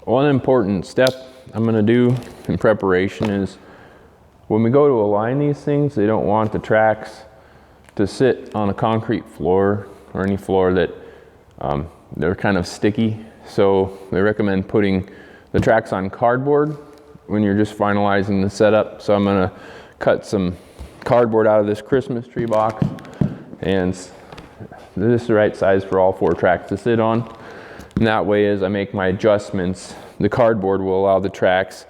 One important step I'm going to do in preparation is when we go to align these things, they don't want the tracks to sit on a concrete floor or any floor that they're kind of sticky. So they recommend putting the tracks on cardboard when you're just finalizing the setup. So I'm going to cut some cardboard out of this Christmas tree box, and this is the right size for all 4 tracks to sit on. And that way, as I make my adjustments, the cardboard will allow the tracks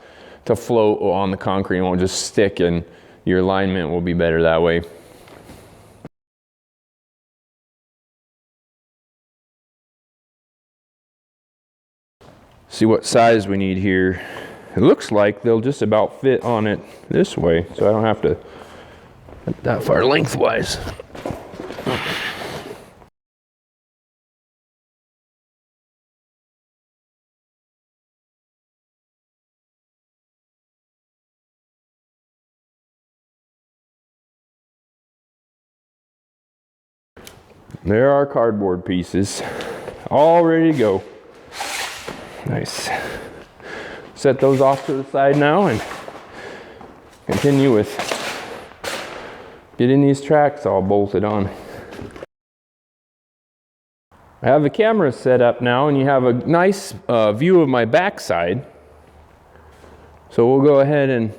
to float on the concrete and won't just stick, and your alignment will be better that way. See what size we need here. It looks like they'll just about fit on it this way, so I don't have to get that far lengthwise. There are cardboard pieces, all ready to go. Nice. Set those off to the side now and continue with getting these tracks all bolted on. I have the camera set up now, and you have a nice view of my backside. So we'll go ahead and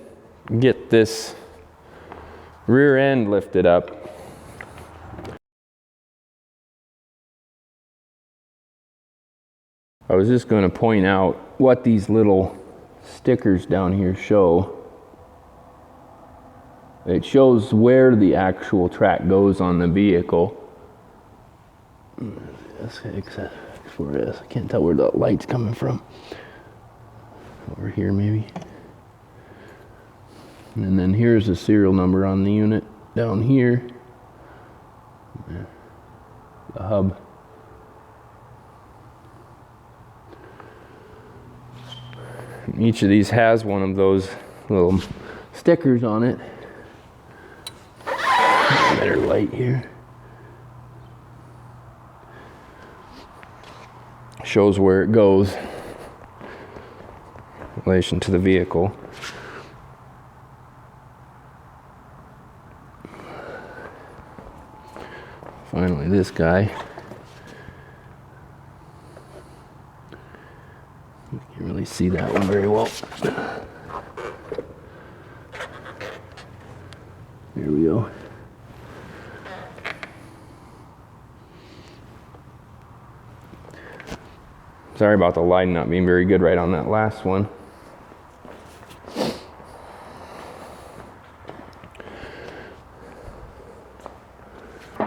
get this rear end lifted up. I was just going to point out what these little stickers down here show. It shows where the actual track goes on the vehicle. X4S. I can't tell where the light's coming from. Over here maybe. And then here's the serial number on the unit down here. The hub. Each of these has one of those little stickers on it. Better light here. Shows where it goes in relation to the vehicle. Finally, this guy. You can't really see that one very well. There we go. Sorry about the light not being very good right on that last one.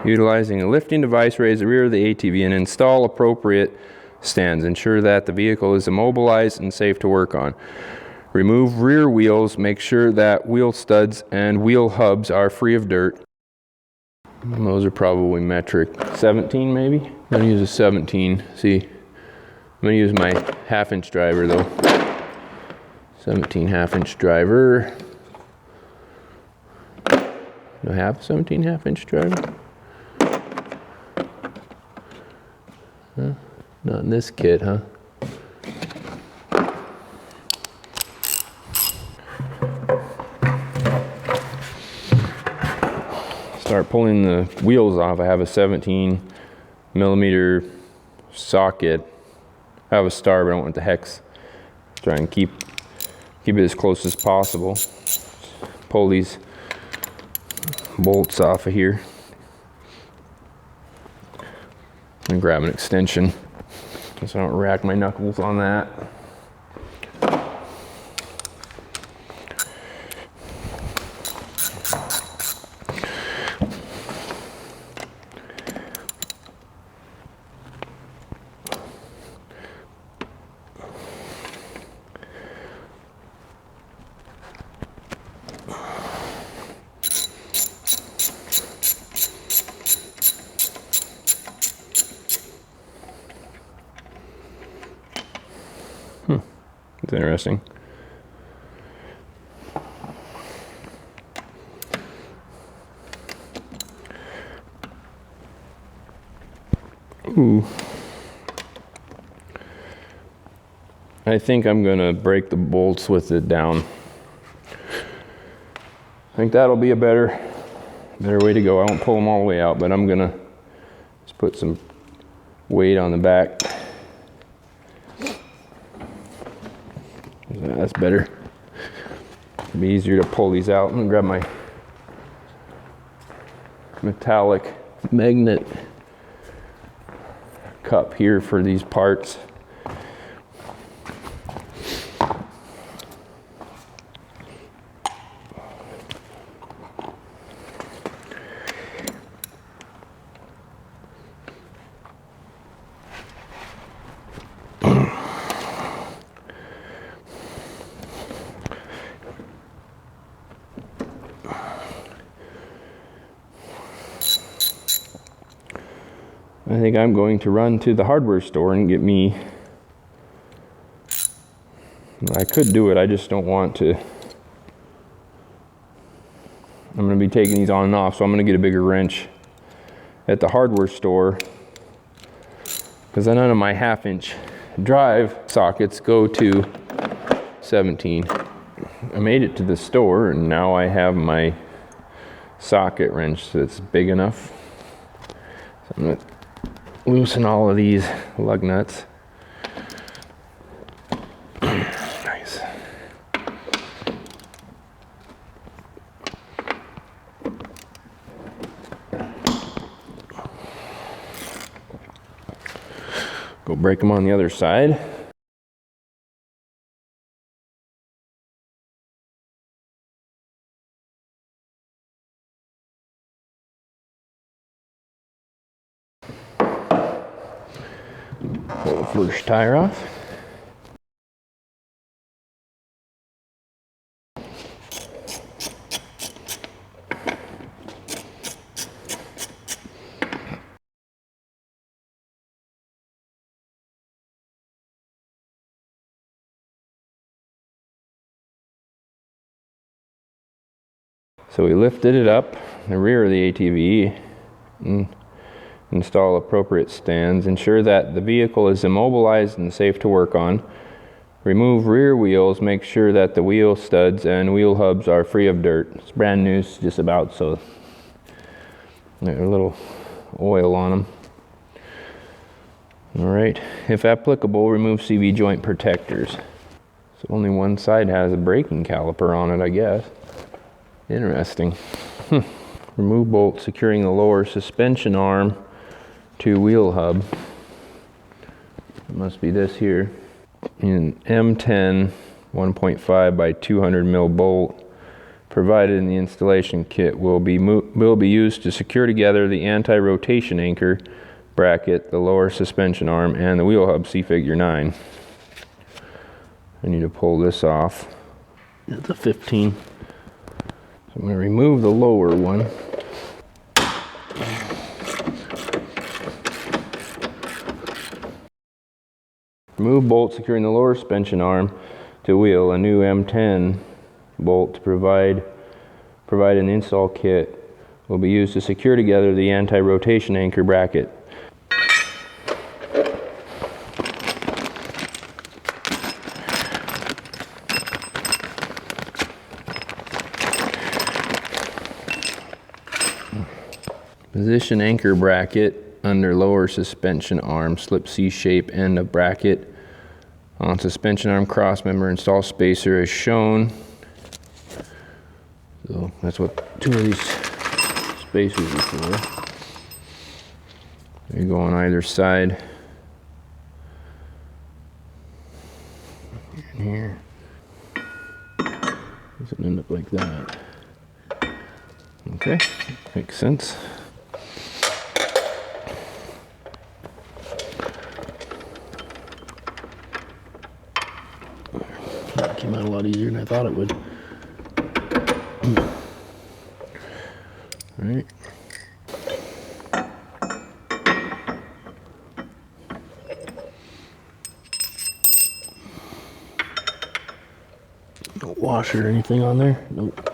Utilizing a lifting device, raise the rear of the ATV and install appropriate stands. Ensure that the vehicle is immobilized and safe to work on. Remove rear wheels. Make sure that wheel studs and wheel hubs are free of dirt. And those are probably metric 17 maybe. I'm going to use a 17. See, I'm going to use my 1/2-inch driver though. 17 1/2-inch driver. Do I have a 17 1/2-inch driver? Huh? Not in this kit, huh? Start pulling the wheels off. I have a 17 millimeter socket. I have a star, but I don't want the hex. Try and keep it as close as possible. Pull these bolts off of here. And grab an extension so I don't rack my knuckles on that. It's interesting. Ooh. I think I'm gonna break the bolts with it down. I think that'll be a better way to go. I won't pull them all the way out, but I'm gonna just put some weight on the back. That's better. It'll be easier to pull these out. I'm gonna grab my metallic magnet cup here for these parts. I think I'm going to run to the hardware store and get me, I could do it, I just don't want to. I'm going to be taking these on and off, so I'm going to get a bigger wrench at the hardware store, because none of my 1/2-inch drive sockets go to 17. I made it to the store, and now I have my socket wrench that's big enough. So I'm going to loosen all of these lug nuts. Nice. Go break them on the other side. Pull the first tire off. So we lifted it up, the rear of the ATV, and install appropriate stands. Ensure that the vehicle is immobilized and safe to work on. Remove rear wheels. Make sure that the wheel studs and wheel hubs are free of dirt. It's brand new, just about, so there's a little oil on them. All right, if applicable, remove CV joint protectors. So only one side has a braking caliper on it, I guess. Interesting. Remove bolt securing the lower suspension arm to wheel hub. It must be this here. An M10 1.5 by 200 mil bolt provided in the installation kit will be used to secure together the anti-rotation anchor bracket, the lower suspension arm, and the wheel hub. See figure 9. I need to pull this off. It's a 15. So I'm going to remove the lower one. Remove bolt securing the lower suspension arm to wheel. A new M10 bolt to provide an install kit will be used to secure together the anti-rotation anchor bracket. Position anchor bracket under lower suspension arm, slip C-shape end of bracket on suspension arm cross member. Install spacer as shown. So that's what 2 of these spacers are for. They go on either side. And here. Doesn't end up like that. Okay, makes sense. That came out a lot easier than I thought it would. All right. No washer or anything on there? Nope.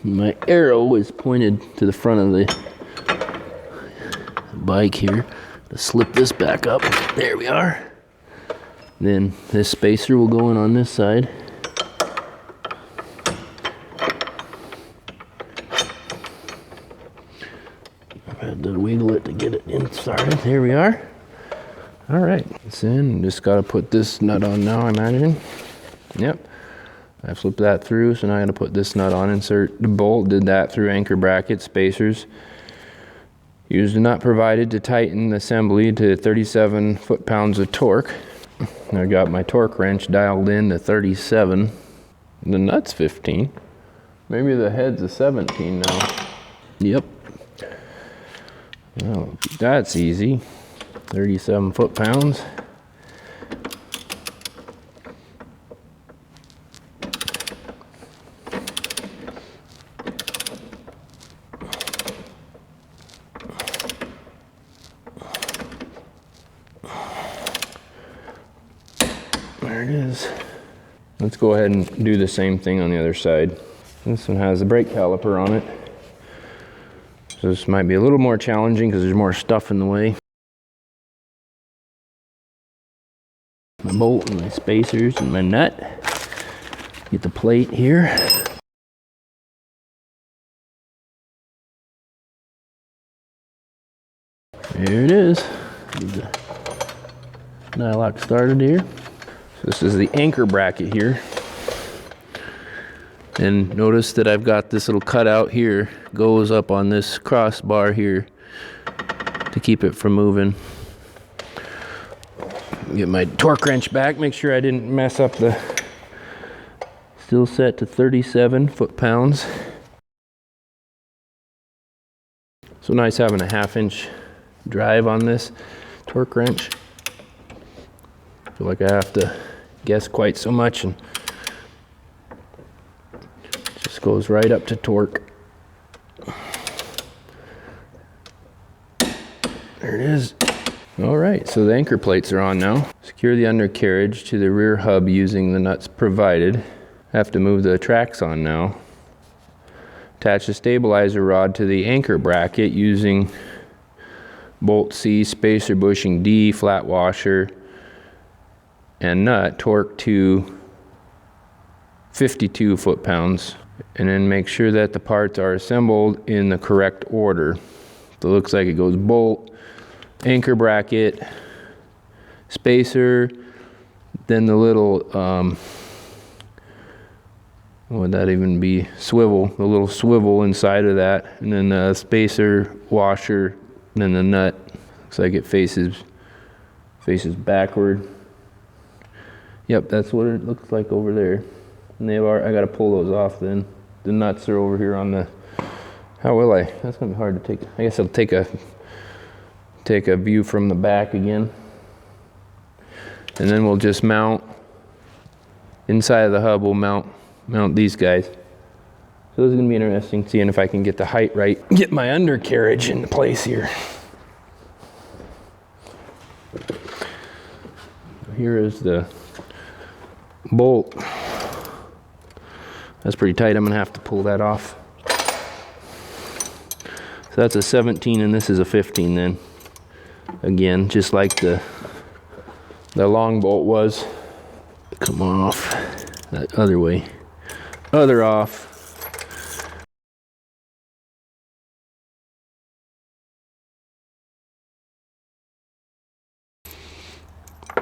My arrow is pointed to the front of the bike here. To slip this back up. There we are. Then this spacer will go in on this side. I've had to wiggle it to get it in started. There we are. All right. It's in. Just got to put this nut on now, I imagine. Yep. I flipped that through, so now I got to put this nut on. Insert the bolt. Did that through anchor bracket spacers. Used a nut provided to tighten the assembly to 37 foot-pounds of torque. I got my torque wrench dialed in to 37. The nut's 15. Maybe the head's a 17 now. Yep. Well, that's easy. 37 foot-pounds. There it is. Let's go ahead and do the same thing on the other side. This one has a brake caliper on it. So this might be a little more challenging because there's more stuff in the way. My bolt and my spacers and my nut. Get the plate here. There it is. Get the dial-lock started here. So this is the anchor bracket here. And notice that I've got this little cutout here, goes up on this crossbar here to keep it from moving. Get my torque wrench back, make sure I didn't mess up the, still set to 37 foot-pounds. So nice having a 1/2-inch drive on this torque wrench. I feel like I have to guess quite so much, and just goes right up to torque. There it is. All right, so the anchor plates are on now. Secure the undercarriage to the rear hub using the nuts provided. Have to move the tracks on now. Attach the stabilizer rod to the anchor bracket using bolt C, spacer bushing D, flat washer, and nut torque to 52 foot-pounds. And then make sure that the parts are assembled in the correct order. So it looks like it goes bolt, anchor bracket, spacer, then the little, what would that even be? Swivel, the little swivel inside of that, and then the spacer, washer, and then the nut. Looks like it faces backward. Yep, that's what it looks like over there. And I gotta pull those off then. The nuts are over here on the, how will I? That's gonna be hard to take. I guess I'll take a view from the back again. And then we'll just mount, inside of the hub, we'll mount these guys. So this is gonna be interesting, seeing if I can get the height right. Get my undercarriage into place here. Here is the bolt. That's pretty tight. I'm gonna have to pull that off. So that's a 17 and this is a 15 then. Again, just like the long bolt was. Come off that other way. Other off.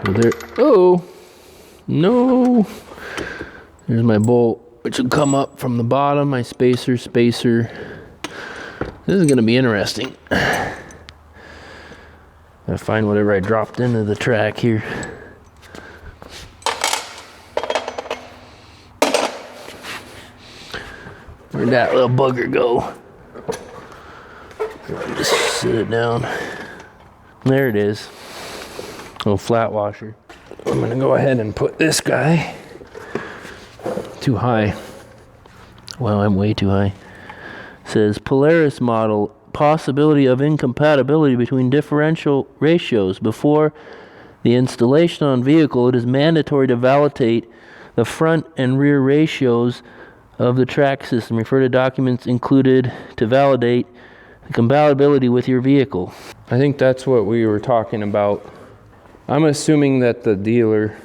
So there, oh, no. There's my bolt, which will come up from the bottom, my spacer. This is gonna be interesting. Gotta find whatever I dropped into the track here. Where'd that little bugger go? Just sit it down. There it is. Little flat washer. I'm gonna go ahead and put this guy too high. Well, I'm way too high. It says Polaris model, possibility of incompatibility between differential ratios. Before the installation on vehicle, it is mandatory to validate the front and rear ratios of the track system. Refer to documents included to validate the compatibility with your vehicle. I think that's what we were talking about. I'm assuming that the dealer,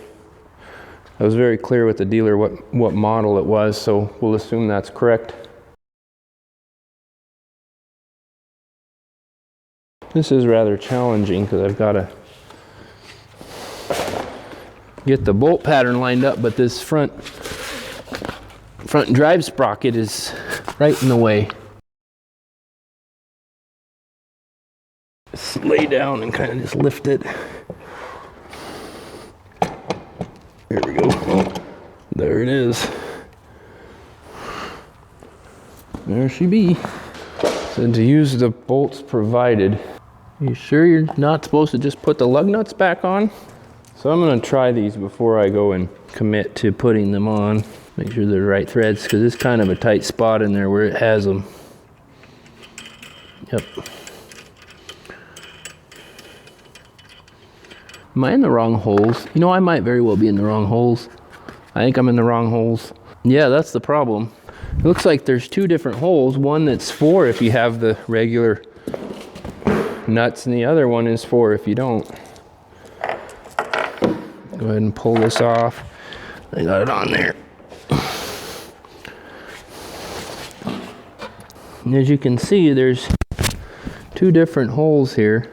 I was very clear with the dealer what model it was, so we'll assume that's correct. This is rather challenging because I've got to get the bolt pattern lined up, but this front drive sprocket is right in the way. Just lay down and kind of just lift it. There we go. Oh, there it is. There she be. So to use the bolts provided, you sure you're not supposed to just put the lug nuts back on? So I'm going to try these before I go and commit to putting them on. Make sure they're the right threads, because it's kind of a tight spot in there where it has them. Yep. Am I in the wrong holes? You know, I might very well be in the wrong holes. I think I'm in the wrong holes. Yeah, that's the problem. It looks like there's two different holes. One that's for if you have the regular nuts, and the other one is for if you don't. Go ahead and pull this off. I got it on there. And as you can see, there's two different holes here.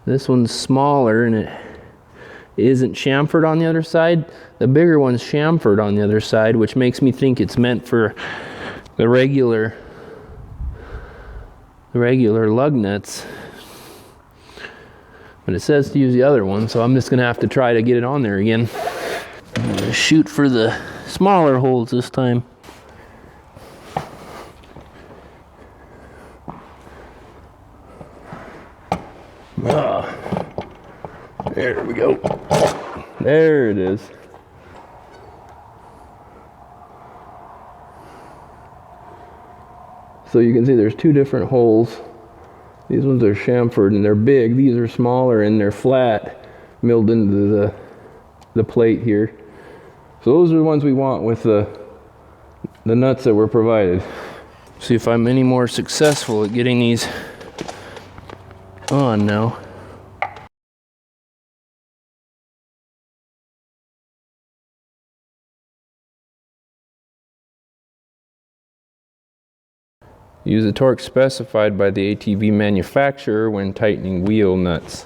This one's smaller and it isn't chamfered on the other side. The bigger one's chamfered on the other side, which makes me think it's meant for the regular lug nuts. But it says to use the other one, so I'm just gonna have to try to get it on there again. I'm gonna shoot for the smaller holes this time. There we go. There it is. So you can see there's two different holes. These ones are chamfered and they're big. These are smaller and they're flat, milled into the plate here. So those are the ones we want with the nuts that were provided. See if I'm any more successful at getting these on now. Use the torque specified by the ATV manufacturer when tightening wheel nuts.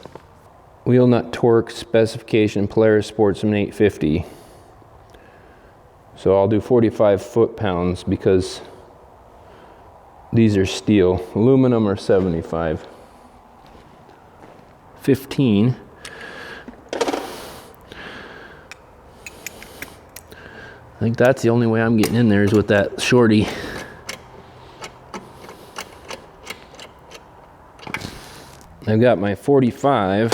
Wheel nut torque specification Polaris Sportsman 850. So I'll do 45 foot-pounds because these are steel. Aluminum are 75. 15. I think that's the only way I'm getting in there is with that shorty. I've got my 45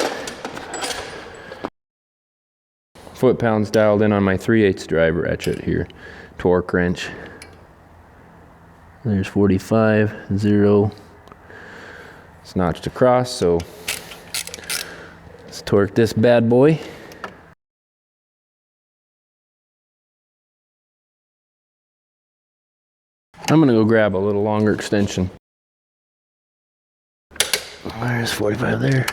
foot-pounds dialed in on my 3/8 drive ratchet here. Torque wrench. There's 45, 0. It's notched across, so let's torque this bad boy. I'm gonna go grab a little longer extension. There's 45 there.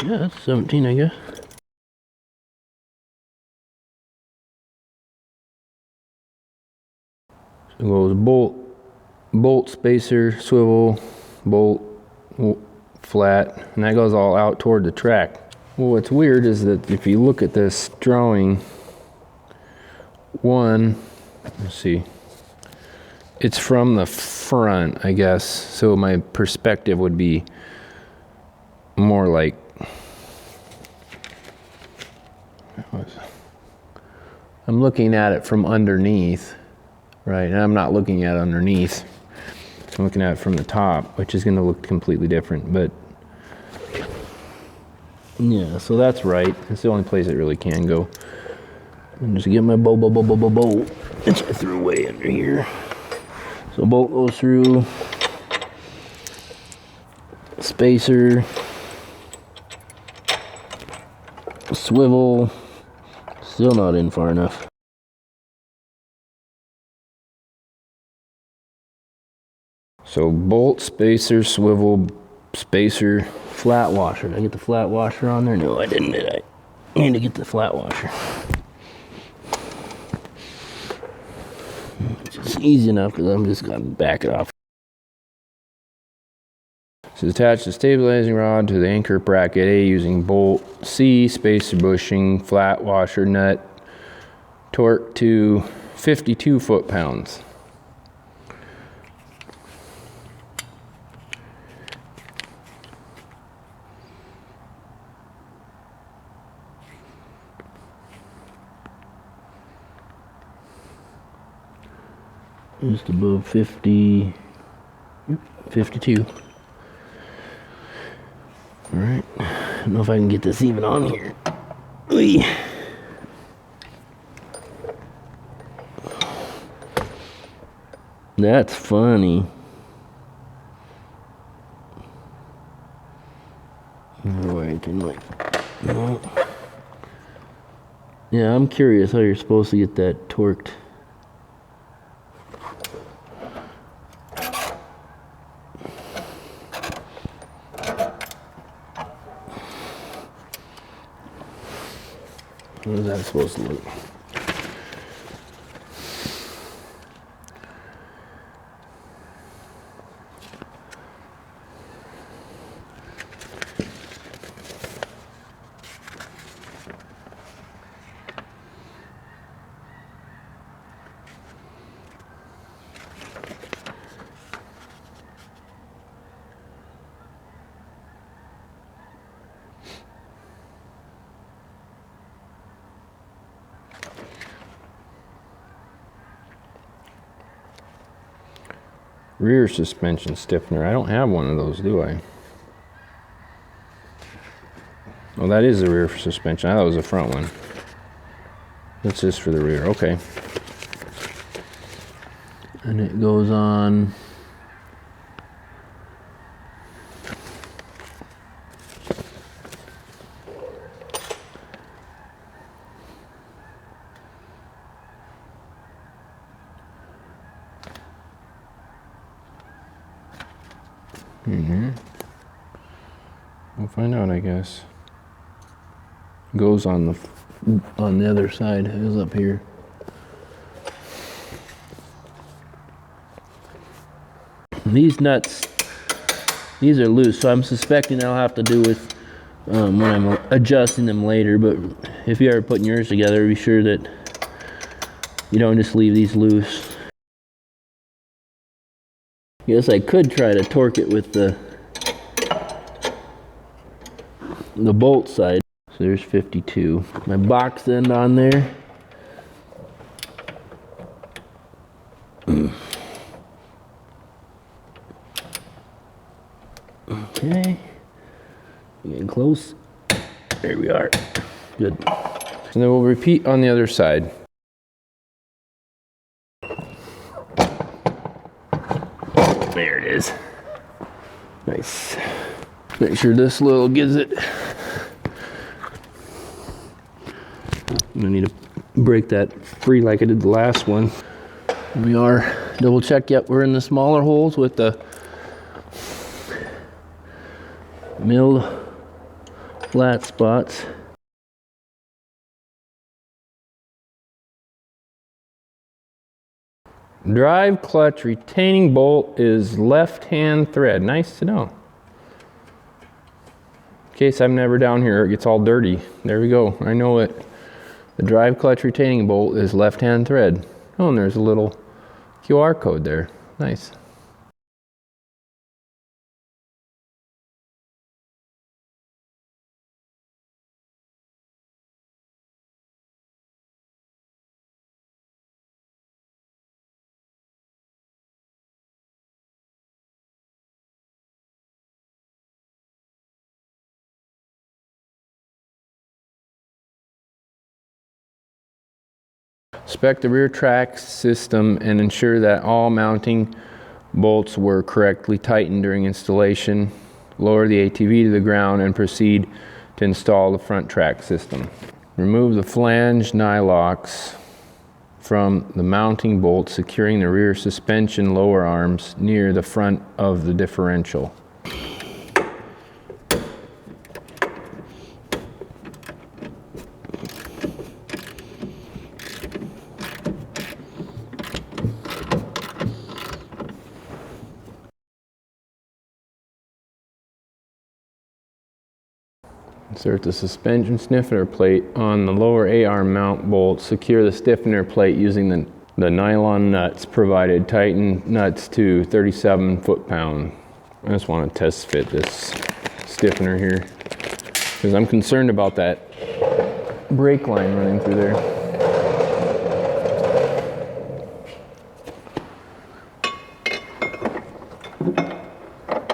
Yeah, that's 17, I guess. So it goes bolt, spacer, swivel, bolt, flat, and that goes all out toward the track. Well, what's weird is that if you look at this drawing, let's see, it's from the front, I guess. So my perspective would be more like, I'm looking at it from underneath, right? And I'm not looking at it underneath. I'm looking at it from the top, which is going to look completely different. But yeah, so that's right. It's the only place it really can go. And just get my bolt, which I threw away under here. So bolt goes through, spacer, swivel, still not in far enough. So bolt, spacer, swivel, spacer, flat washer. Did I get the flat washer on there? No, I didn't, did I? I need to get the flat washer. It's easy enough because I'm just gonna back it off. So attach the stabilizing rod to the anchor bracket A using bolt C, spacer bushing, flat washer nut, torque to 52 foot-pounds. Just above 50, 52. All right, I don't know if I can get this even on here. Oy. That's funny. Oh, I can like, no. Yeah, I'm curious how you're supposed to get that torqued. What is that supposed to look? Rear suspension stiffener. I don't have one of those, do I? Oh, that is the rear suspension. I thought it was the front one. That's just for the rear. Okay. And it goes on. We'll find out, I guess. Goes on the other side. It is up here. These nuts, these are loose, so I'm suspecting I'll have to do with when I'm adjusting them later. But if you're ever putting yours together, be sure that you don't just leave these loose. Guess I could try to torque it with the bolt side. So there's 52. My box end on there. Okay. Getting close. There we are. Good. And then we'll repeat on the other side. There it is. Nice. Make sure this little gives it. I'm gonna need to break that free like I did the last one. Here we are. Double check. Yep, we're in the smaller holes with the milled flat spots. Drive clutch retaining bolt is left-hand thread. Nice to know. In case I'm never down here, it gets all dirty. There we go. I know it. The drive clutch retaining bolt is left-hand thread. Oh, and there's a little QR code there. Nice. Inspect the rear track system and ensure that all mounting bolts were correctly tightened during installation. Lower the ATV to the ground and proceed to install the front track system. Remove the flange nylocks from the mounting bolts securing the rear suspension lower arms near the front of the differential. Insert the suspension stiffener plate on the lower A-arm mount bolt. Secure the stiffener plate using the nylon nuts provided. Tighten nuts to 37 foot-pound. I just want to test fit this stiffener here because I'm concerned about that brake line running through there.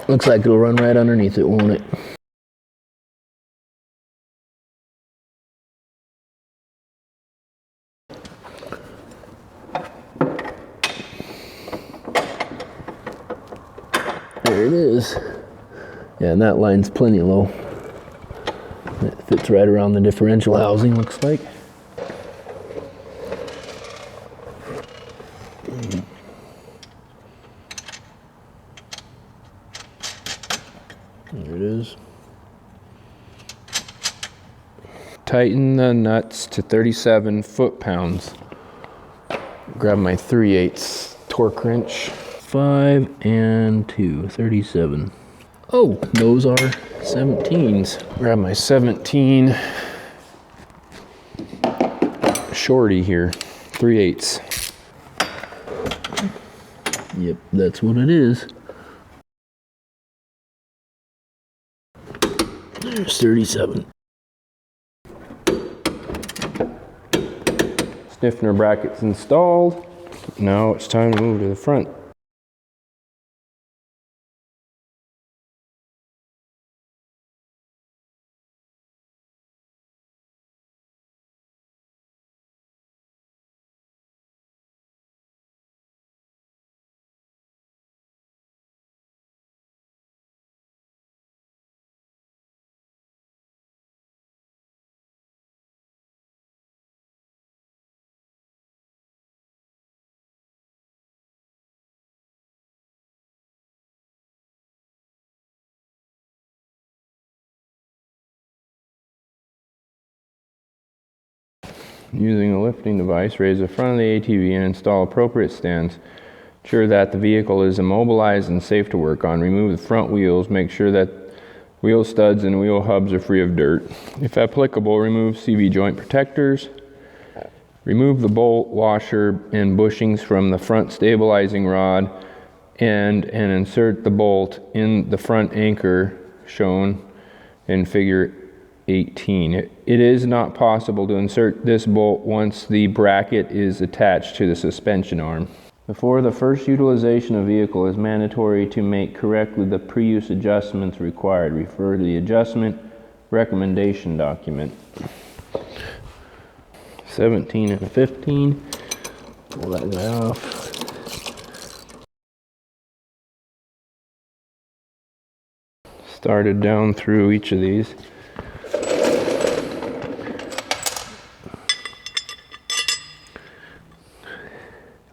Looks like it'll run right underneath it, won't it? There it is. Yeah, and that line's plenty low. It fits right around the differential housing, looks like. There it is. Tighten the nuts to 37 foot-pounds. Grab my 3/8 torque wrench. 5 and 2, 37. Oh, those are 17s. Grab my 17 shorty here, 3/8. Yep, that's what it is. There's 37. Stiffener brackets installed. Now it's time to move to the front. Using a lifting device, raise the front of the ATV and install appropriate stands. Ensure that the vehicle is immobilized and safe to work on. Remove the front wheels. Make sure that wheel studs and wheel hubs are free of dirt. If applicable, remove CV joint protectors. Remove the bolt washer and bushings from the front stabilizing rod and insert the bolt in the front anchor shown in figure 18. It is not possible to insert this bolt once the bracket is attached to the suspension arm. Before the first utilization of vehicle, it is mandatory to make correctly the pre-use adjustments required. Refer to the adjustment recommendation document. 17 and a 15. Pull that guy off. Started down through each of these.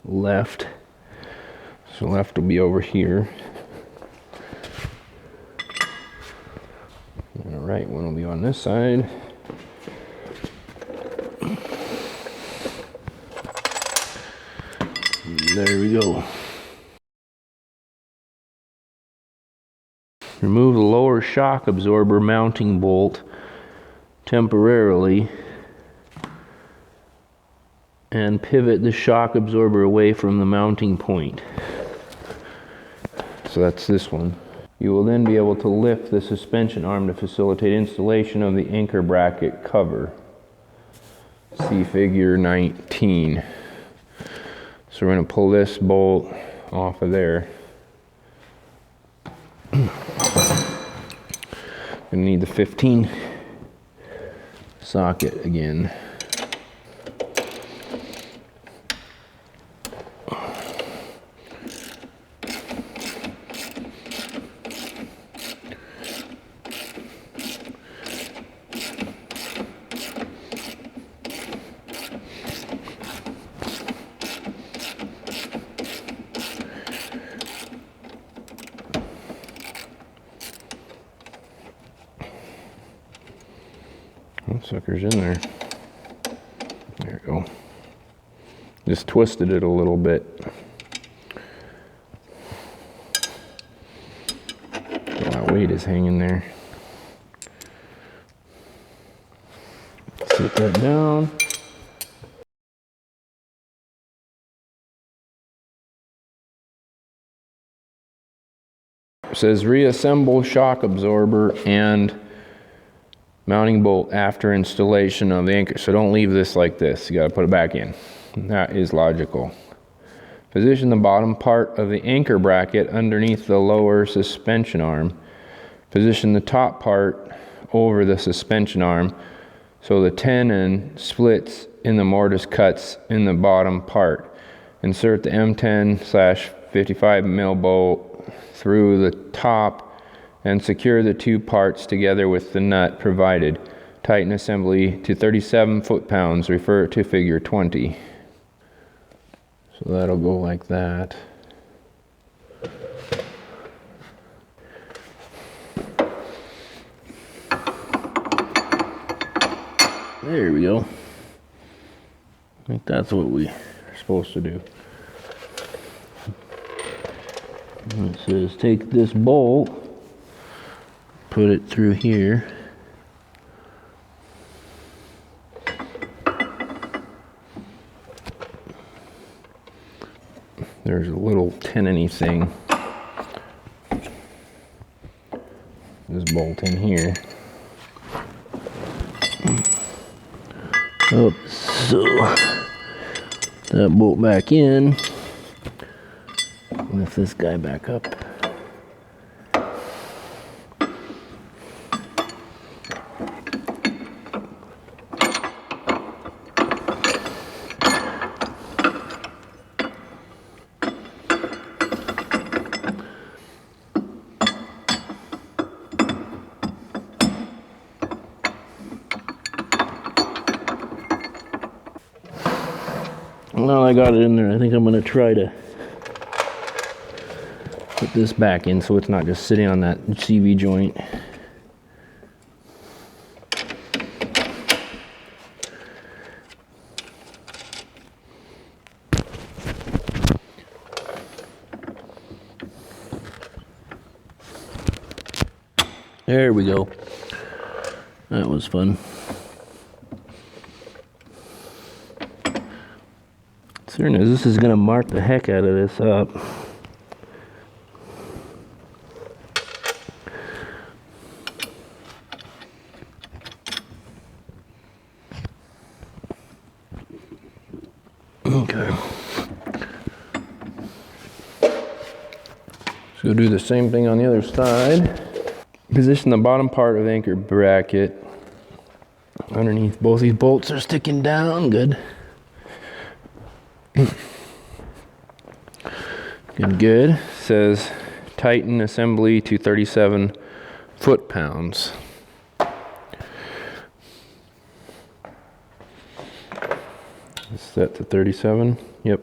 Left, so left will be over here, and the right one will be on this side. There we go. Remove the lower shock absorber mounting bolt temporarily and pivot the shock absorber away from the mounting point. So that's this one. You will then be able to lift the suspension arm to facilitate installation of the anchor bracket cover. See figure 19. So we're going to pull this bolt off of there. Gonna need the 15 socket again. That sucker's in there. There we go. Just twisted it a little bit. All that weight is hanging there. Sit that down. It says reassemble shock absorber and mounting bolt after installation of the anchor. So don't leave this like this. You got to put it back in. That is logical. Position the bottom part of the anchor bracket underneath the lower suspension arm. Position the top part over the suspension arm so the tenon splits in the mortise cuts in the bottom part. Insert the M10/55 mil bolt through the top and secure the two parts together with the nut provided. Tighten assembly to 37 foot-pounds. Refer to figure 20. So that'll go like that. There we go. I think that's what we are supposed to do. It says take this bolt, put it through here. There's a little tenon-y thing. This bolt in here. Oh, so that bolt back in. Lift this guy back up. Now I got it in there, I think I'm going to try to put this back in so it's not just sitting on that CV joint. There we go. That was fun. Certain is this is going to mark the heck out of this up. Okay. So do the same thing on the other side. Position the bottom part of the anchor bracket underneath. Both these bolts are sticking down. Good. Good. Says tighten assembly to 37 foot-pounds. Set to 37. Yep.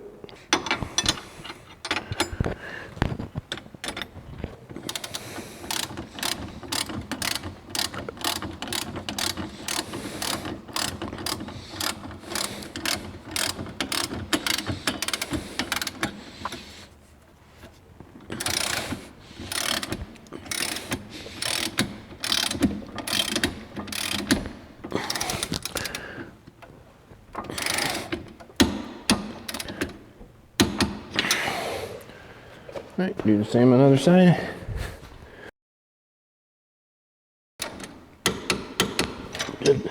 right, do the same on the other side. Good.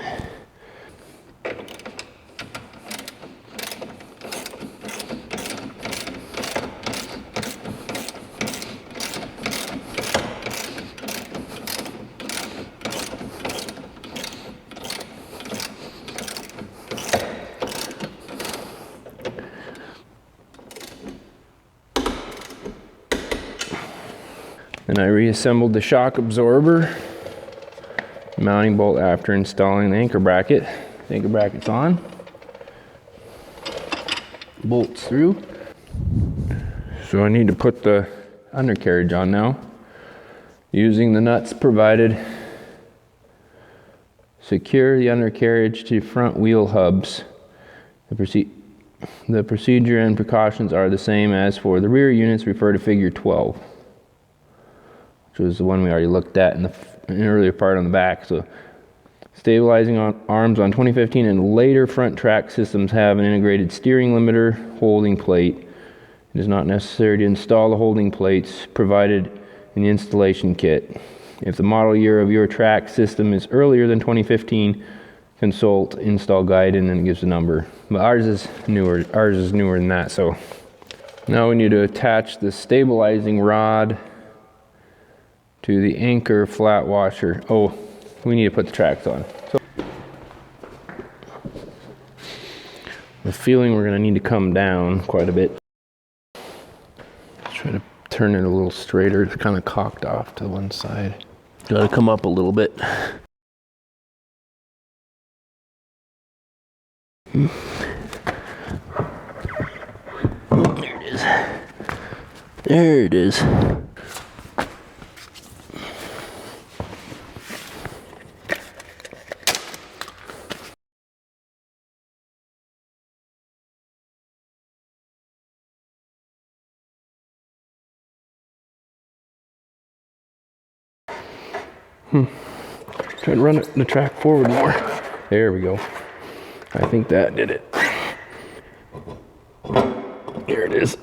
And I reassembled the shock absorber mounting bolt after installing the anchor bracket. The anchor bracket's on. Bolts through. So I need to put the undercarriage on now. Using the nuts provided, secure the undercarriage to front wheel hubs. The procedure and precautions are the same as for the rear units. Refer to figure 12. Which was the one we already looked at in the earlier part on the back. So, stabilizing arms on 2015 and later front track systems have an integrated steering limiter holding plate. It is not necessary to install the holding plates provided in the installation kit. If the model year of your track system is earlier than 2015, consult install guide, and then it gives a number. But ours is newer. Ours is newer than that. So now we need to attach the stabilizing rod to the anchor flat washer. Oh, we need to put the tracks on. So the feeling we're gonna need to come down quite a bit. Try to turn it a little straighter. It's kind of cocked off to one side. Gotta come up a little bit. There it is. There it is. Try to run the track forward more. There we go. I think that did it. Here it is.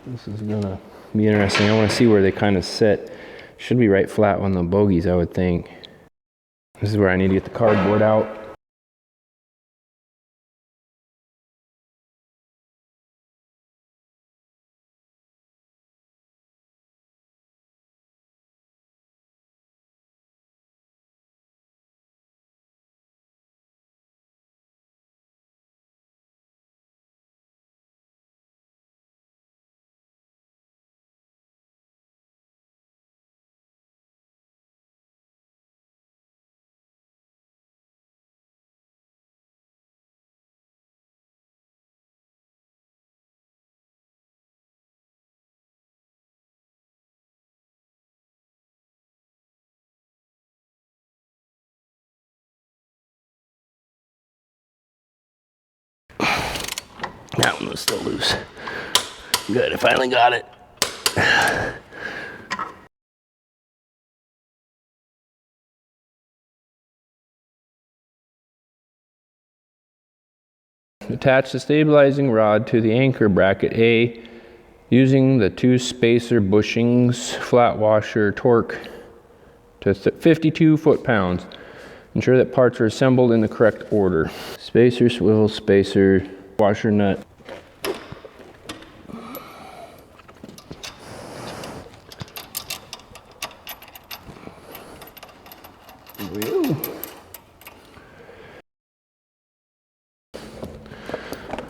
This is gonna be interesting. I want to see where they kind of sit. Should be right flat on the bogies, I would think. This is where I need to get the cardboard out. That one was still loose. Good, I finally got it. Attach the stabilizing rod to the anchor bracket A using the 2 spacer bushings flat washer torque to 52 foot-pounds. Ensure that parts are assembled in the correct order. Spacer, swivel, spacer, washer nut.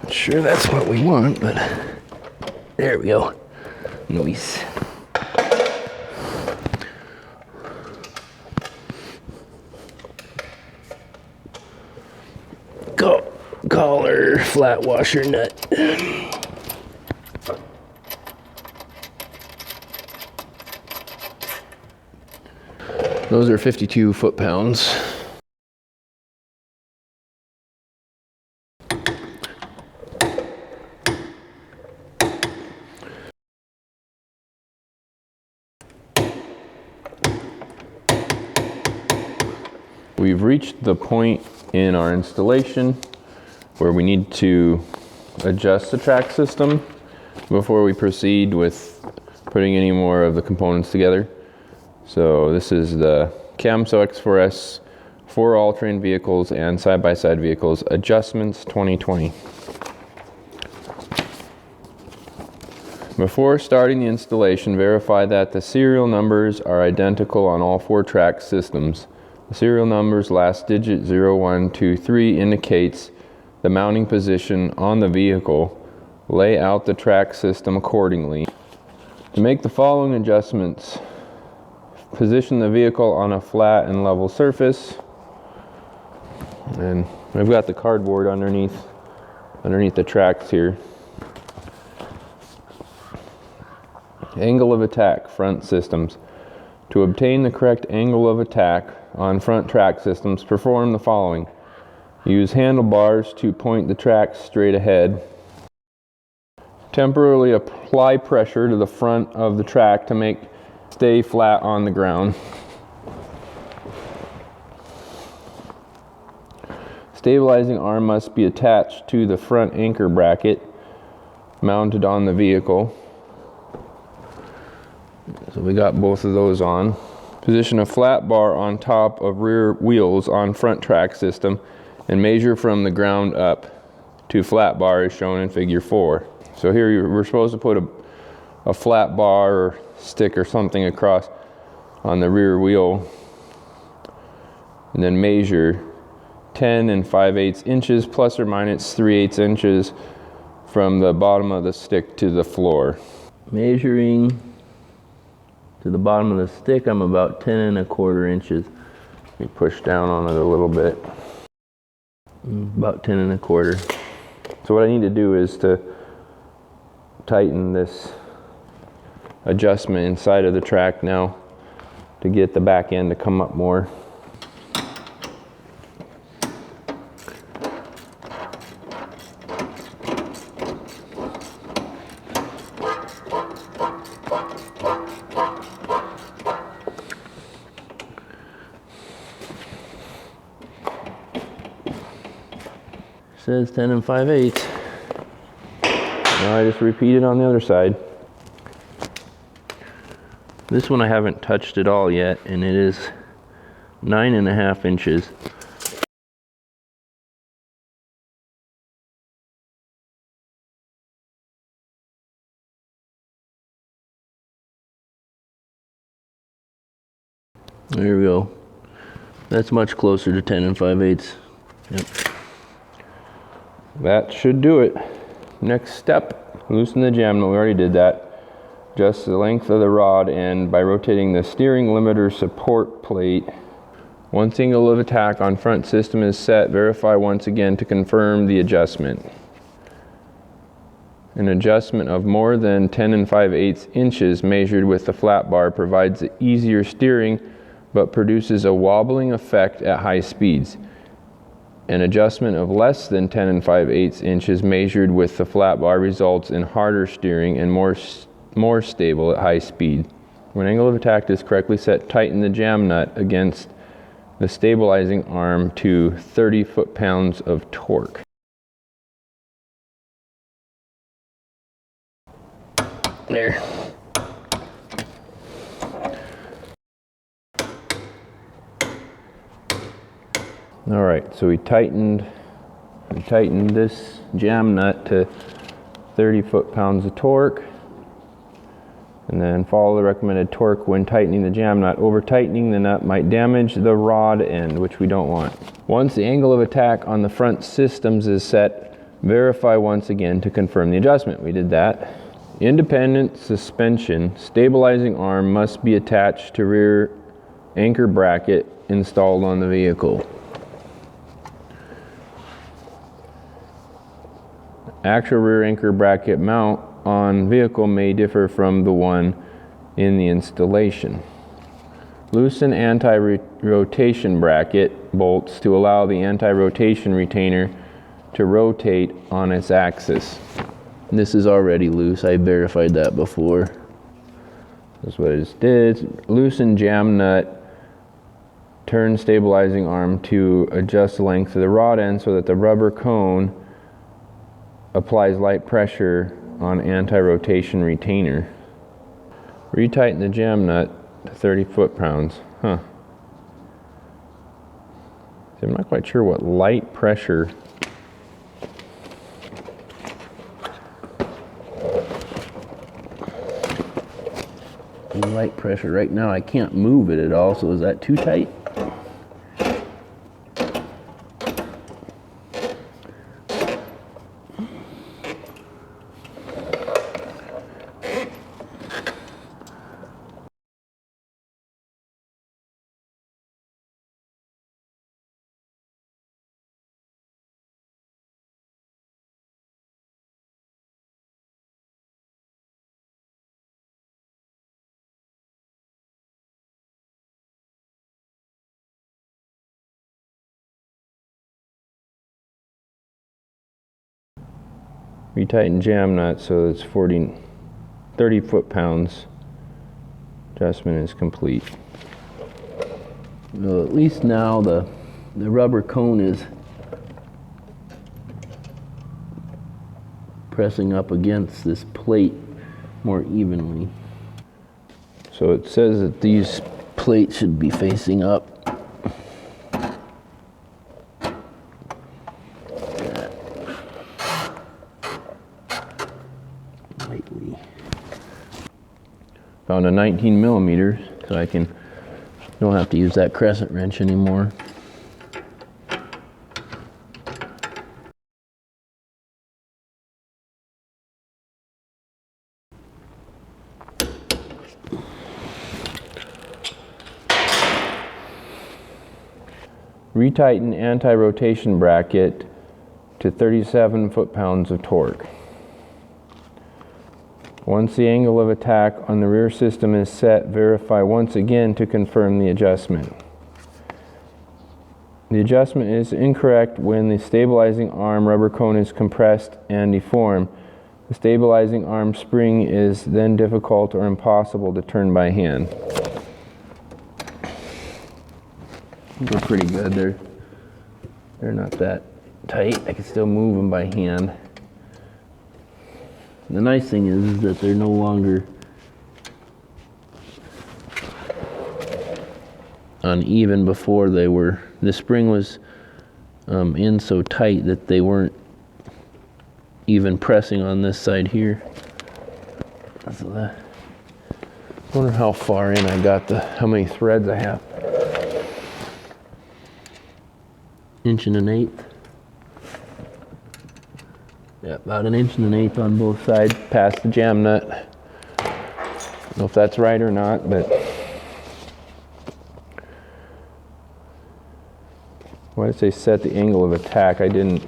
Not sure that's what we want, but there we go. Nice. flat washer nut. Those are 52 foot-pounds. We've reached the point in our installation where we need to adjust the track system before we proceed with putting any more of the components together. So this is the Camso X4S for all-terrain vehicles and side-by-side vehicles adjustments 2020. Before starting the installation, verify that the serial numbers are identical on all 4 track systems. The serial number's last digit 0123 indicates the mounting position on the vehicle. Lay out the track system accordingly. To make the following adjustments, position the vehicle on a flat and level surface. And I've got the cardboard underneath the tracks here. Angle of attack, front systems. To obtain the correct angle of attack on front track systems, perform the following. Use handlebars to point the track straight ahead. Temporarily apply pressure to the front of the track to make stay flat on the ground. Stabilizing arm must be attached to the front anchor bracket mounted on the vehicle. So we got both of those on. Position a flat bar on top of rear wheels on front track system and measure from the ground up to flat bar as shown in figure 4. So here we're supposed to put a flat bar or stick or something across on the rear wheel and then measure 10 5/8 inches plus or minus 3/8 inches from the bottom of the stick to the floor. Measuring to the bottom of the stick, I'm about 10 1/4 inches. Let me push down on it a little bit. About 10 1/4. So what I need to do is to tighten this adjustment inside of the track now to get the back end to come up more. Says 10 5/8. Now I just repeat it on the other side. This one I haven't touched at all yet, and it is 9 1/2 inches. There we go. That's much closer to 10 5/8. Yep. That should do it. Next step, loosen the jam nut. We already did that. Adjust the length of the rod end by rotating the steering limiter support plate. Once angle of attack on front system is set, verify once again to confirm the adjustment. An adjustment of more than 10 5/8 inches measured with the flat bar provides easier steering but produces a wobbling effect at high speeds. An adjustment of less than 10 5/8 inches measured with the flat bar results in harder steering and more stable at high speed. When angle of attack is correctly set, tighten the jam nut against the stabilizing arm to 30 foot-pounds of torque. There. All right, so we tightened this jam nut to 30 foot-pounds of torque, and then follow the recommended torque when tightening the jam nut. Over tightening the nut might damage the rod end, which we don't want. Once the angle of attack on the front systems is set, verify once again to confirm the adjustment. We did that. Independent suspension stabilizing arm must be attached to rear anchor bracket installed on the vehicle. actual rear anchor bracket mount on vehicle may differ from the one in the installation. Loosen anti-rotation bracket bolts to allow the anti-rotation retainer to rotate on its axis. This is already loose. I verified that before. That's what it just did. Loosen jam nut, turn stabilizing arm to adjust the length of the rod end so that the rubber cone applies light pressure on anti-rotation retainer. Retighten the jam nut to 30 foot-pounds. Huh. See, I'm not quite sure what light pressure. Light pressure. Right now I can't move it at all, so is that too tight? Retighten jam nut so it's 30 foot-pounds. Adjustment is complete. Well, at least now the rubber cone is pressing up against this plate more evenly. So it says that these Plate should be facing up. Lightly. found a 19 millimeters, So I don't have to use that crescent wrench anymore. retighten anti-rotation bracket to 37 foot-pounds of torque. Once the angle of attack on the rear system is set, verify once again to confirm the adjustment. The adjustment is incorrect when the stabilizing arm rubber cone is compressed and deformed. The stabilizing arm spring is then difficult or impossible to turn by hand. They're pretty good. They're not that tight. I can still move them by hand. The nice thing is that they're no longer uneven. Before they were. The spring was in so tight that they weren't even pressing on this side here. So I wonder how far in I got how many threads I have. 1 1/8 inches. Yeah, about 1 1/8 inches on both sides past the jam nut. Don't know if that's right or not, but Why did it say set the angle of attack? I didn't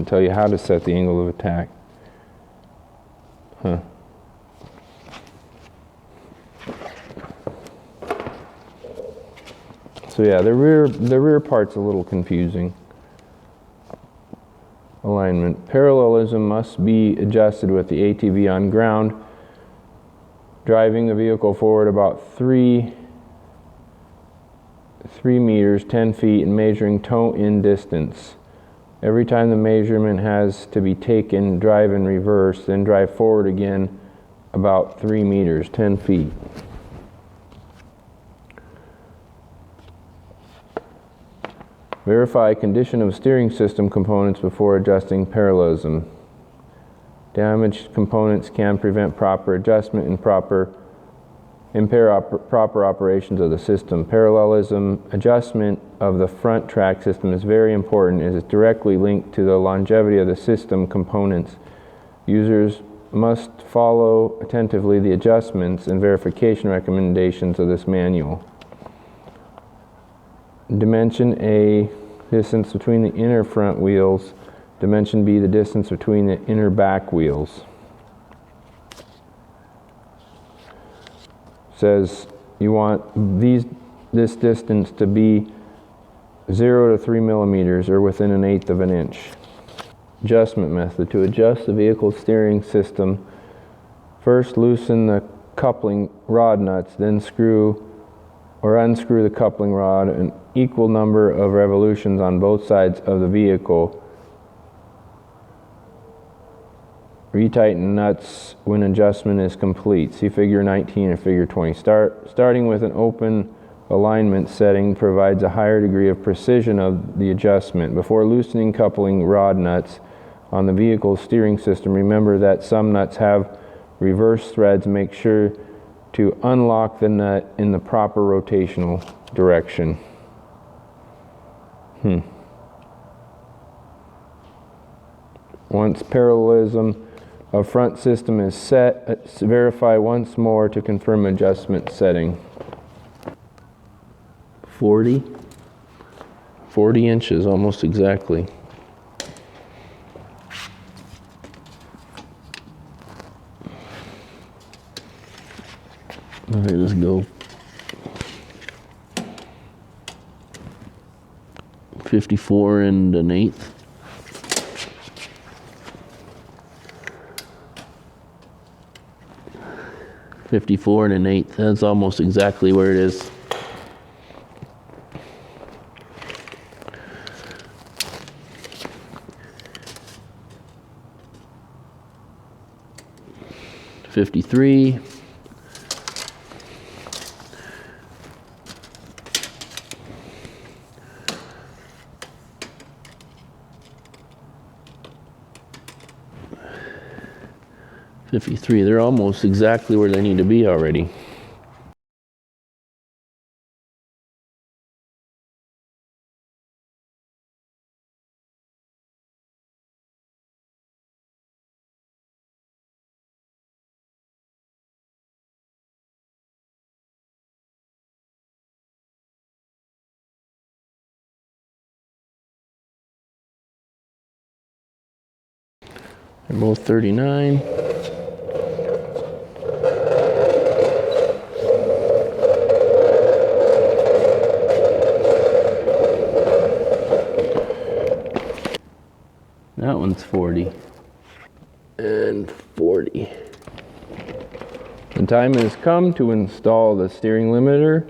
tell you how to set the angle of attack. Huh. So yeah, the rear part's a little confusing. Alignment. Parallelism must be adjusted with the ATV on ground, driving the vehicle forward about 3 meters, 10 feet, and measuring toe-in distance. Every time the measurement has to be taken, drive in reverse, then drive forward again about 3 meters, 10 feet. Verify condition of steering system components before adjusting parallelism. Damaged components can prevent proper adjustment and impair proper operations of the system. Parallelism adjustment of the front track system is very important as it's directly linked to the longevity of the system components. Users must follow attentively the adjustments and verification recommendations of this manual. Dimension a Distance between the inner front wheels. Dimension B, the distance between the inner back wheels. Says you want this distance to be 0 to 3 millimeters, or within 1/8 of an inch. Adjustment method. To adjust the vehicle steering system, first loosen the coupling rod nuts, then screw or unscrew the coupling rod an equal number of revolutions on both sides of the vehicle. Retighten nuts when adjustment is complete. See figure 19 or figure 20. Starting with an open alignment setting provides a higher degree of precision of the adjustment. Before loosening coupling rod nuts on the vehicle's steering system, remember that some nuts have reverse threads. Make sure to unlock the nut in the proper rotational direction. Once parallelism of front system is set, verify once more to confirm adjustment setting. 40 inches, almost exactly. Let me just go 54 1/8. 54 1/8. That's almost exactly where it is. $53. $53. They're almost exactly where they need to be already. They're both 39. That one's 40. And 40. The time has come to install the steering limiter.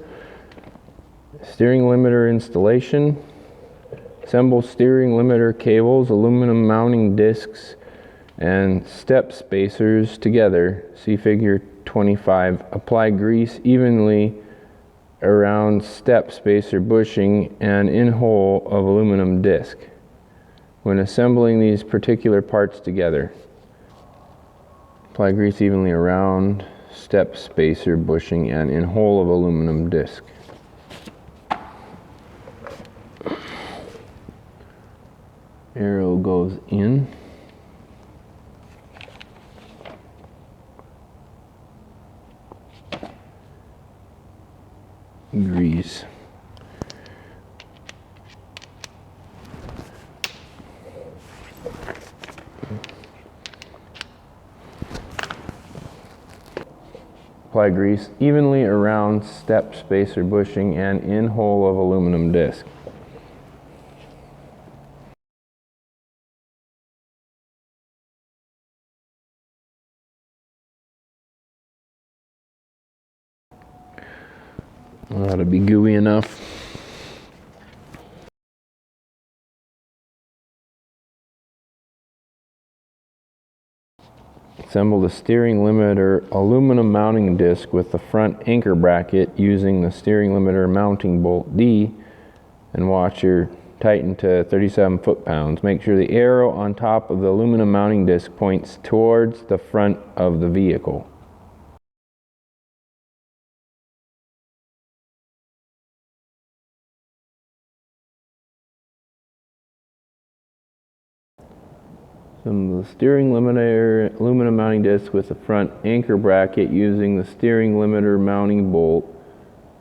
Steering limiter installation. Assemble steering limiter cables, aluminum mounting discs, and step spacers together. See figure 25. Apply grease evenly around step spacer bushing and in hole of aluminum disc when assembling these particular parts together. Apply grease evenly around step spacer bushing and in hole of aluminum disc. Arrow goes in. Grease. Apply grease evenly around step spacer bushing and in hole of aluminum disc. Ought to be gooey enough. Assemble the steering limiter aluminum mounting disc with the front anchor bracket using the steering limiter mounting bolt D and washer tightened to 37 foot-pounds. Make sure the arrow on top of the aluminum mounting disc points towards the front of the vehicle. Assemble the steering limiter aluminum mounting disc with the front anchor bracket using the steering limiter mounting bolt,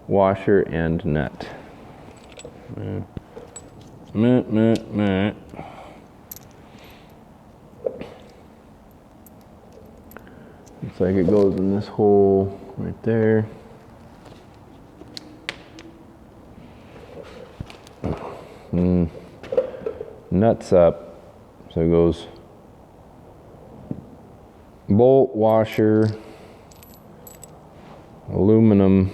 washer, and nut. Meh, meh, meh. Looks like it goes in this hole right there. Nuts up. So it goes bolt, washer, aluminum,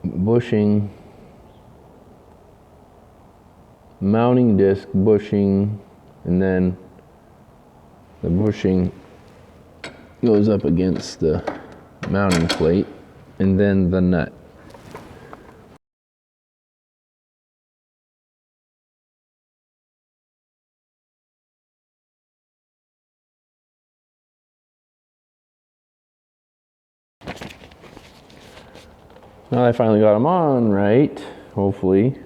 bushing, mounting disc, bushing, and then the bushing goes up against the mounting plate, and then the nut. Now I finally got them on right, hopefully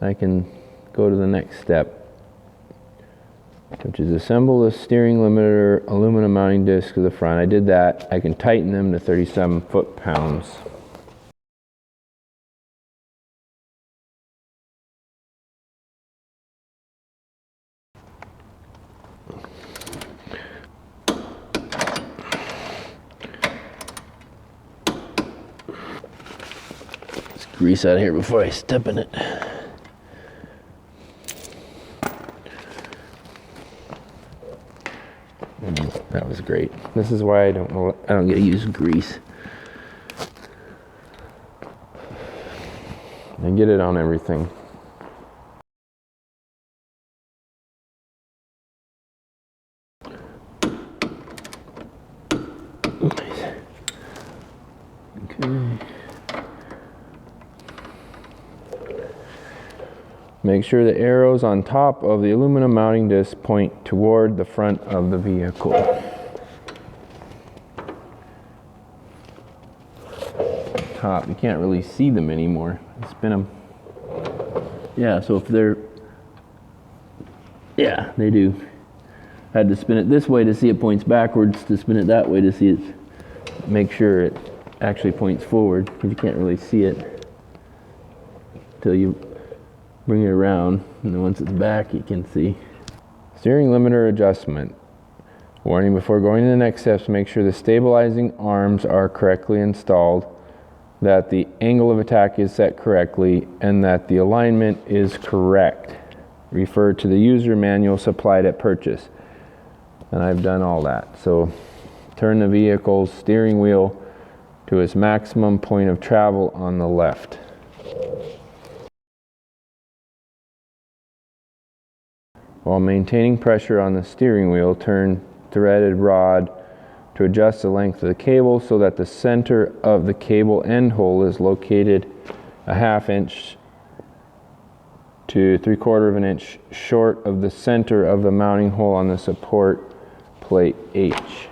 I can go to the next step, which is assemble the steering limiter aluminum mounting disc to the front. I did that. I can tighten them to 37 foot-pounds. Let's grease out of here before I step in it. That was great. This is why I don't get to use grease. And get it on everything. Okay. Make sure the arrows on top of the aluminum mounting disc point toward the front of the vehicle. Top, you can't really see them anymore. Spin them. Yeah, so if they're, yeah, they do. I had to spin it this way to see it points backwards, to spin it that way to see it, make sure it actually points forward, because you can't really see it until you bring it around, and then once it's back you can see. Steering limiter adjustment. Warning before going to the next steps, make sure the stabilizing arms are correctly installed, that the angle of attack is set correctly, and that the alignment is correct. Refer to the user manual supplied at purchase. And I've done all that. So turn the vehicle's steering wheel to its maximum point of travel on the left. While maintaining pressure on the steering wheel, turn threaded rod to adjust the length of the cable so that the center of the cable end hole is located a 1/2 inch to 3/4 inch short of the center of the mounting hole on the support plate H.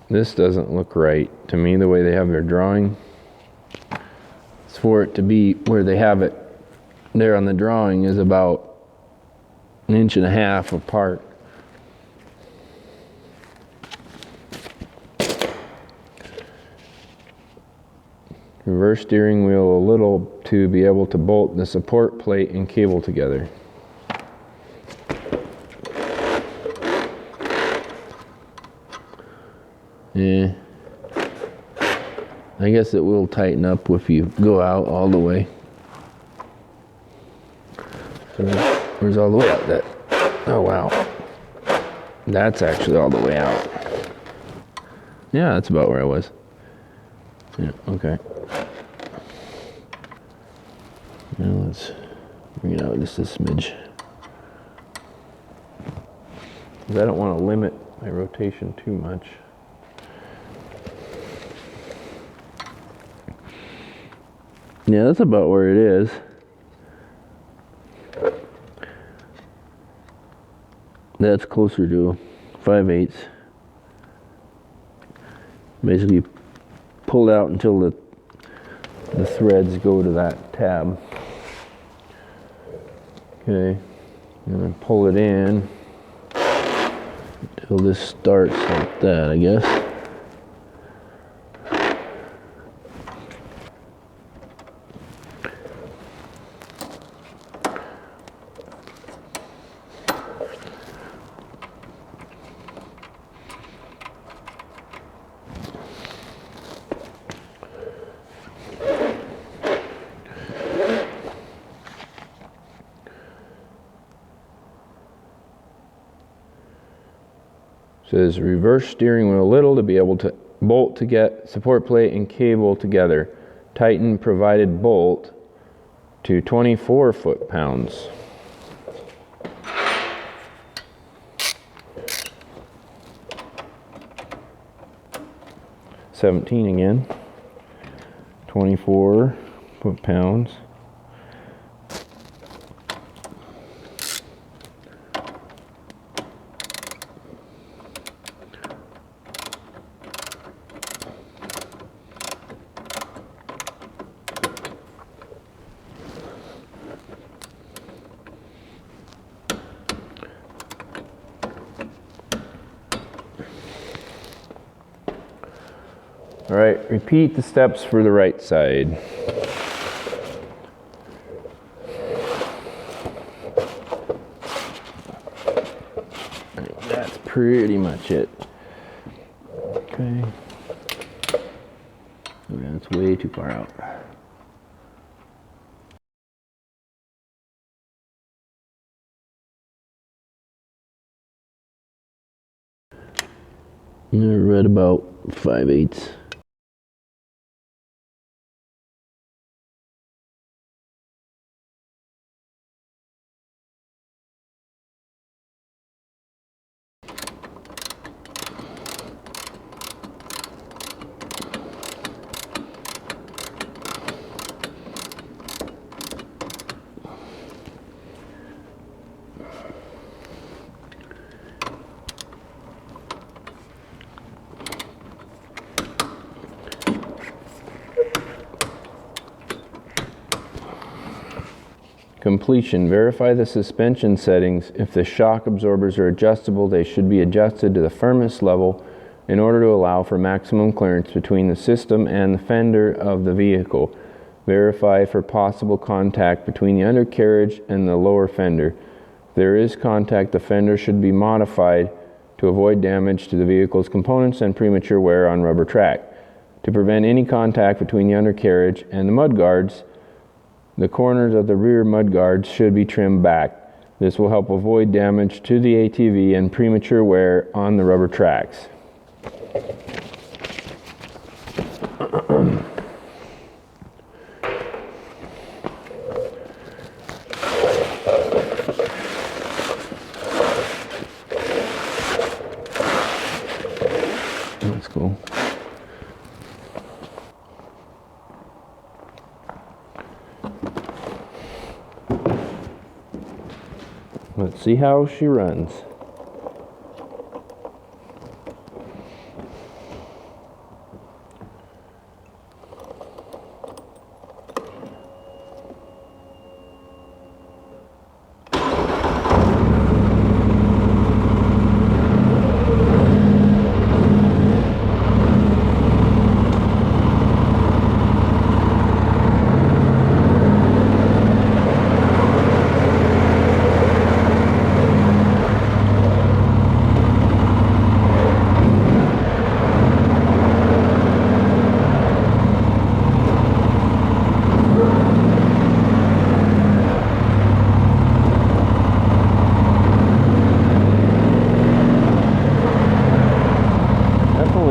This doesn't look right to me, the way they have their drawing. It's for it to be where they have it there on the drawing is about 1.5 inches apart. Reverse steering wheel a little to be able to bolt the support plate and cable together. Yeah, I guess it will tighten up if you go out all the way. So where's all the way out? That, oh wow, that's actually all the way out. Yeah, that's about where I was. Yeah, okay. Now let's bring it out just a smidge. 'Cause I don't want to limit my rotation too much. Yeah, that's about where it is. That's closer to 5/8. Basically pull out until the the threads go to that tab. Okay, and then pull it in until this starts like that, I guess. Says reverse steering wheel a little to be able to bolt to get support plate and cable together. Tighten provided bolt to 24 foot-pounds. $17 again. 24 foot-pounds. All right, repeat the steps for the right side. That's pretty much it. Okay. Oh, that's way too far out. Right about 5/8. Completion. Verify the suspension settings. If the shock absorbers are adjustable, they should be adjusted to the firmest level in order to allow for maximum clearance between the system and the fender of the vehicle. Verify for possible contact between the undercarriage and the lower fender. If there is contact, the fender should be modified to avoid damage to the vehicle's components and premature wear on rubber track. To prevent any contact between the undercarriage and the mudguards, the corners of the rear mudguards should be trimmed back. This will help avoid damage to the ATV and premature wear on the rubber tracks. That's cool. Let's see how she runs.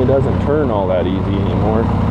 Doesn't turn all that easy anymore.